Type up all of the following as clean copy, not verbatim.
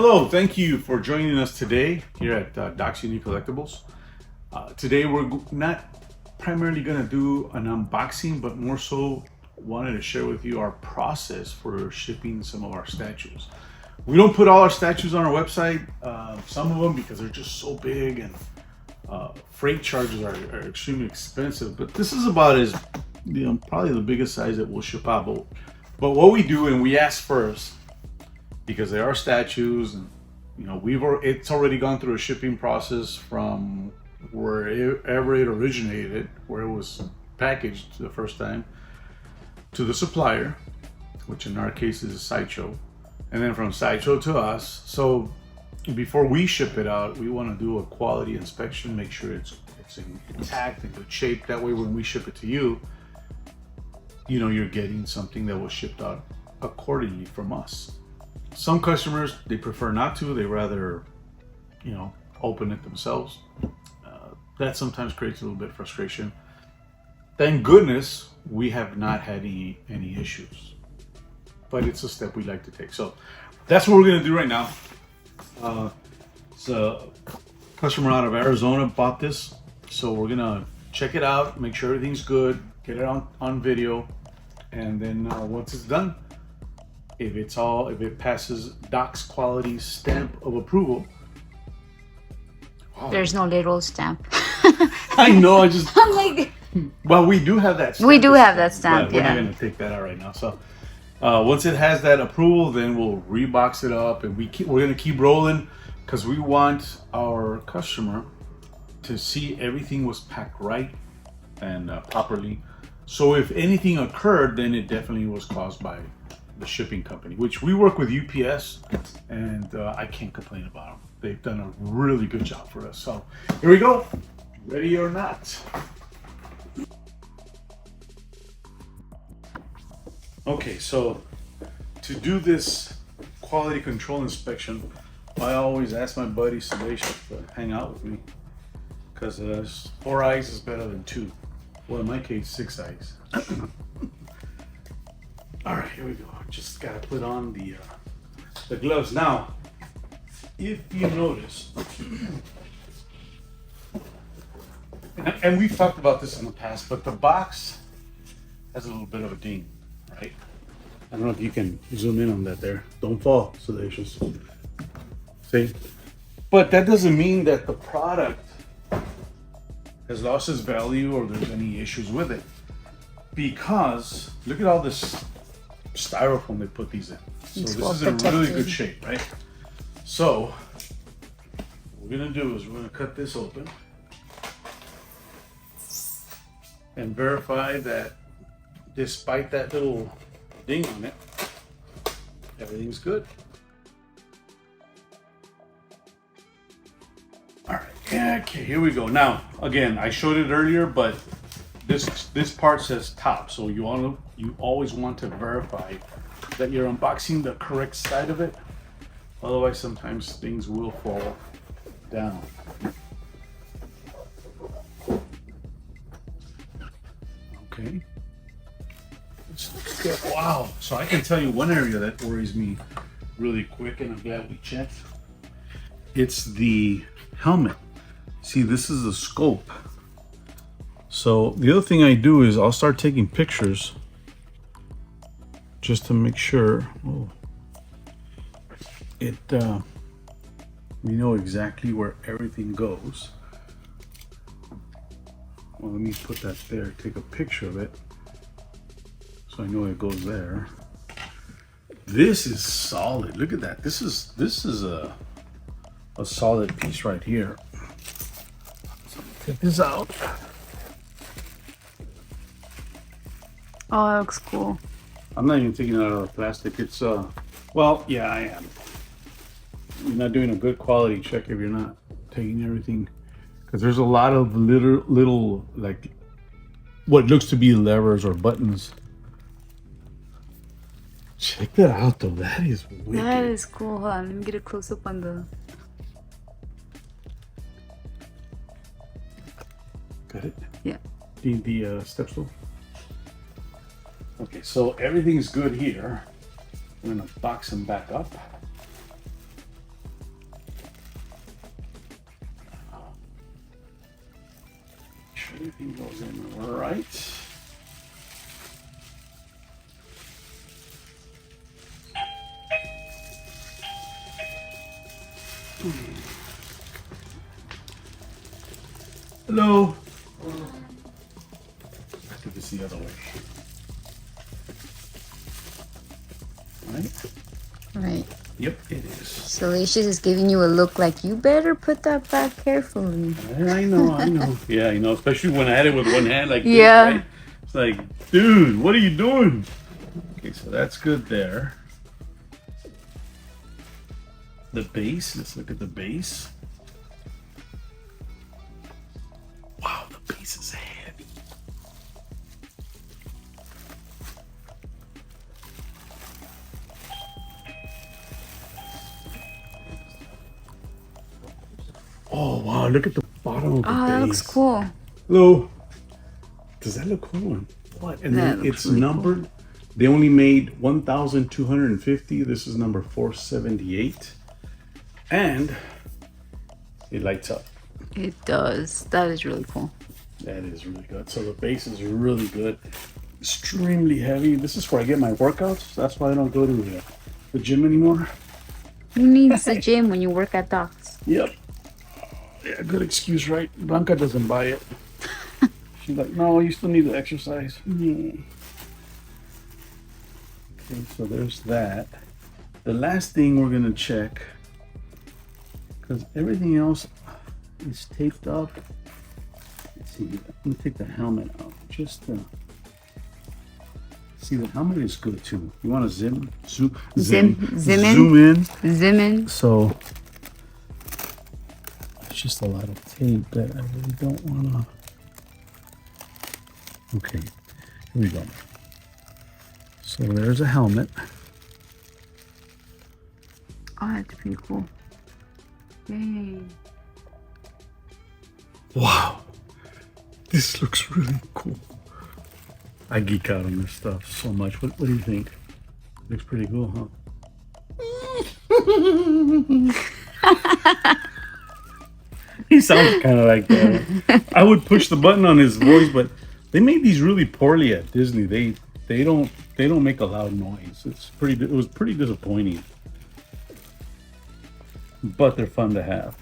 Hello, thank you for joining us today here at Doc's Unique Collectibles. Today we're not primarily going to do an unboxing, but more so wanted to share with you our process for shipping some of our statues. We don't put all our statues on our website, some of them because they're just so big and freight charges are extremely expensive, but this is about as, probably the biggest size that we'll ship out. But what we do, and we ask first, because they are statues, and it's already gone through a shipping process from wherever it originated, where it was packaged the first time, to the supplier, which in our case is Sideshow, and then from Sideshow to us. So before we ship it out, we want to do a quality inspection, make sure it's intact, in good shape. That way when we ship it to you, you're getting something that was shipped out accordingly from us. Some customers, they prefer not to. They rather, open it themselves. That sometimes creates a little bit of frustration. Thank goodness we have not had any issues, but it's a step we like to take. So that's what we're gonna do right now. It's a customer out of Arizona bought this, so we're gonna check it out, make sure everything's good, get it on video, and then once it's done, if it passes Doc's quality stamp of approval. Wow. There's no little stamp. I know, I'm like, well, we do have that stamp. We do have that stamp, We're yeah. not gonna take that out right now. So once it has that approval, then we'll rebox it up, and we're gonna keep rolling, because we want our customer to see everything was packed right and properly. So if anything occurred, then it definitely was caused by the shipping company, which we work with UPS, and I can't complain about them. They've done a really good job for us. So here we go, ready or not. Okay, so to do this quality control inspection, I always ask my buddy Salacious to hang out with me, because 4 eyes is better than 2. Well, in my case, 6 eyes. All right, here we go. Just gotta put on the gloves. Now, if you notice, and we've talked about this in the past, but the box has a little bit of a ding, right? I don't know if you can zoom in on that there. Don't fall, Salacious. See? But that doesn't mean that the product has lost its value or there's any issues with it, because look at all this styrofoam they put these in. So It's this is in really good shape, right? So what we're gonna do is we're gonna cut this open and verify that despite that little ding on it, everything's good. All right, okay, here we go. Now, again, I showed it earlier, but this part says top, so you always want to verify that you're unboxing the correct side of it. Otherwise, sometimes things will fall down. Okay. Wow. So I can tell you one area that worries me really quick, and I'm glad we checked. It's the helmet. See, this is the scope. So the other thing I do is I'll start taking pictures just to make sure we know exactly where everything goes. Well, let me put that there, take a picture of it so I know it goes there. This is solid. Look at that. This is a solid piece right here. So take this out. oh, that looks cool. I'm not even taking it out of the plastic. It's well, yeah, I am. You're not doing a good quality check if you're not taking everything, because there's a lot of little like what looks to be levers or buttons. Check that out though. That is wicked. That is cool. Hold on, let me get a close up on the. Got it? Yeah. The step stool. Okay, so everything's good here. I'm gonna box them back up. Everything goes in right. Hello. I think it's the other way. Right? Right. Yep, it is. So Lucius is giving you a look like you better put that back carefully. I know. Yeah, you know, especially when I had it with one hand like Yeah. this, right? It's like, dude, what are you doing? Okay, so that's good there. The base, let's look at the base. Wow, the base is heavy. Oh wow, look at the bottom of the Oh, base. that looks cool. Hello. Does that look cool? What? And That then looks it's really cool. numbered. They only made 1,250. This is number 478. And it lights up. It does. That is really cool. That is really good. So the base is really good. Extremely heavy. This is where I get my workouts. That's why I don't go to the gym anymore. Who needs the gym when you work at Doc's? Yep. Yeah, good excuse, right? Blanca doesn't buy it. She's like, no, you still need to exercise. Okay, so there's that. The last thing we're gonna check, because everything else is taped up. Let's see, I'm gonna take the helmet out. Just see, the helmet is good too. You want to zoom in. Zoom in. So it's just a lot of tape that I really don't want to. Okay, here we go. So there's a helmet. Oh, that's pretty cool. Yay. Wow, this looks really cool. I geek out on this stuff so much. What do you think? Looks pretty cool, huh? He sounds kind of like that. I would push the button on his voice, but they made these really poorly at Disney. They don't make a loud noise. It was pretty disappointing. But they're fun to have.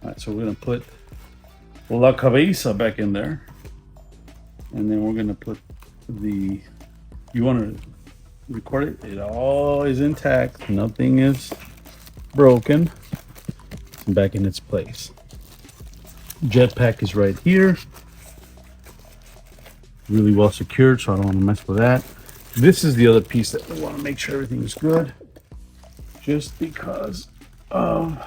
All right, so we're gonna put La Cabeza back in there. And then we're gonna put you wanna record it? It all is intact. Nothing is broken. Back in its place. Jetpack is right here. Really well secured, so I don't want to mess with that. This is the other piece that we want to make sure everything is good. Just because of,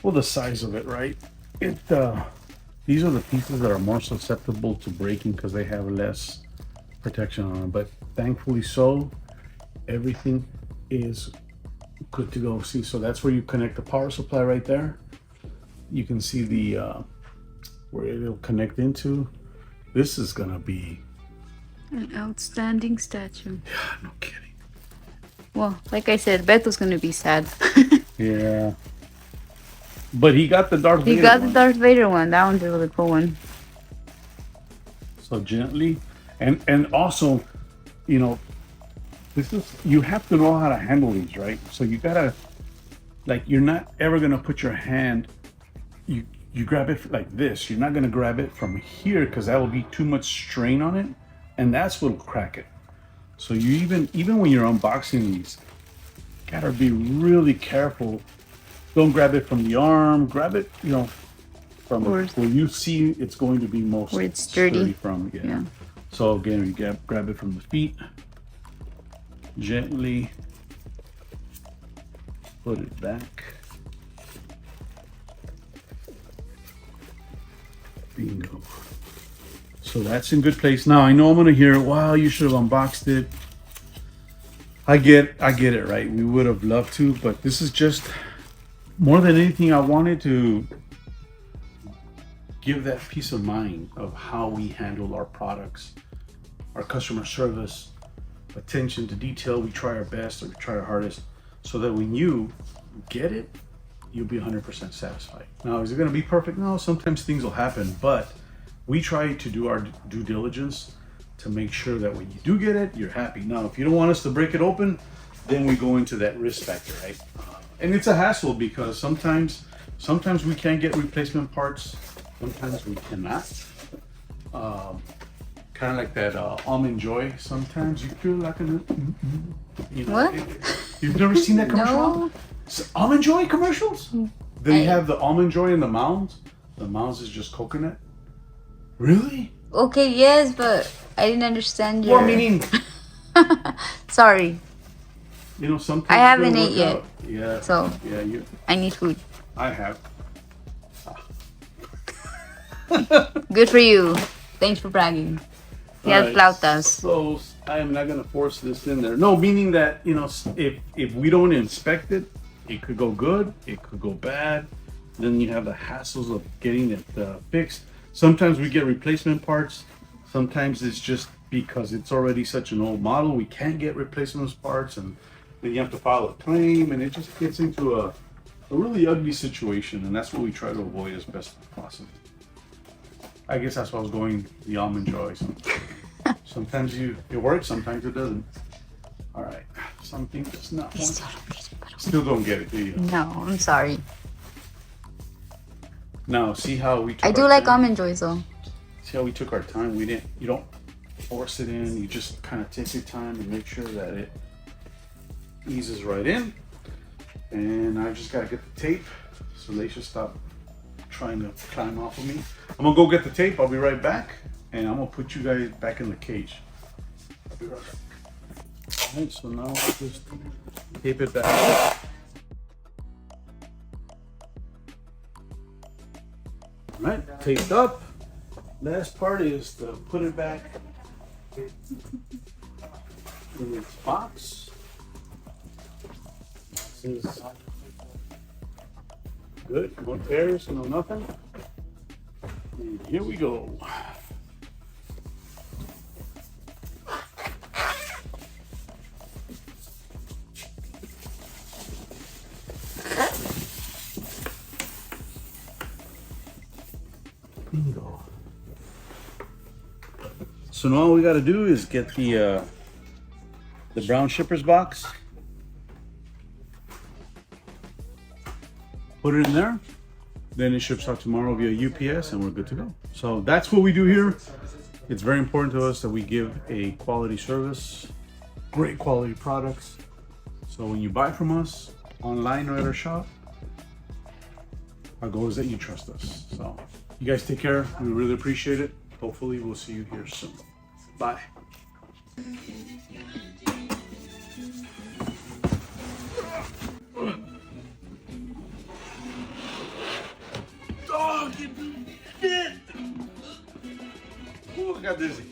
well, the size of it, right? These are the pieces that are more susceptible to breaking because they have less protection on them. But thankfully so, everything is good to go. See, so that's where you connect the power supply right there. You can see the where it'll connect into. This is gonna be An outstanding statue. yeah, no kidding. Well, like I said, Beto's gonna be sad. Yeah, but he got the Darth Vader. He got the one. Darth Vader one. That one's a really cool one. So gently, and also, you know, you have to know how to handle these, right? So you gotta, like, you're not ever gonna put your hand, you grab it like this. You're not gonna grab it from here because that will be too much strain on it, and that's what'll crack it. So you even when you're unboxing these, gotta be really careful. Don't grab it from the arm. Grab it, you know, from Or- where you see it's going to be most Where it's sturdy. from. Yeah. So again, you grab it from the feet. Gently put it back. Bingo. So that's in good place. Now I know I'm gonna hear, wow, you should have unboxed it. I get it, right? We would have loved to, but this is just more than anything, I wanted to give that peace of mind of how we handle our products, our customer service, attention to detail. We try our best, or we try our hardest, so that when you get it, you'll be 100% satisfied. Now, is it going to be perfect? No, sometimes things will happen, but we try to do our due diligence to make sure that when you do get it, you're happy. Now, if you don't want us to break it open, then we go into that risk factor, right? And it's a hassle because sometimes we can't get replacement parts, sometimes we cannot. Kind of like that Almond Joy. Sometimes you feel like you know. What? You've never seen that commercial? No. Almond Joy commercials? They have the Almond Joy and the Mounds. The Mounds is just coconut. Really? Okay, yes, but I didn't understand your. Well, meaning, Sorry, you know, sometimes I haven't it'll ate work yet. out. Yeah. So Yeah, you. I need food. I have. Good for you. Thanks for bragging. He has Alright, flautas. So I am not gonna force this in there. No, meaning that, you know, if we don't inspect it, it could go good, it could go bad. Then you have the hassles of getting it fixed. Sometimes we get replacement parts. Sometimes it's just because it's already such an old model, we can't get replacement parts, and then you have to file a claim, and it just gets into a really ugly situation, and that's what we try to avoid as best as possible. I guess that's why I was going the Almond Joy. So sometimes it works, sometimes it doesn't. All right, something does not work. Still don't get it, do you? No, I'm sorry. Now, see how we took I do our like time? almond joys though. See how we took our time? You don't force it in, you just kind of take your time and make sure that it eases right in. And I just gotta get the tape so they should stop trying to climb off of me. I'm gonna go get the tape, I'll be right back, and I'm gonna put you guys back in the cage. I'll be right back. Alright, so now I'll just tape it back. Alright, taped up. Last part is to put it back in its box. This is good, no tears, no nothing. And here we go. Bingo. So now all we got to do is get the brown shippers box, put it in there, then it ships out tomorrow via UPS, and we're good to go. So that's what we do here. It's very important to us that we give a quality service, great quality products. So when you buy from us online or at our shop, our goal is that you trust us. So you guys take care. We really appreciate it. Hopefully we'll see you here soon. Bye. Dog, you bit! Oh, I got dizzy.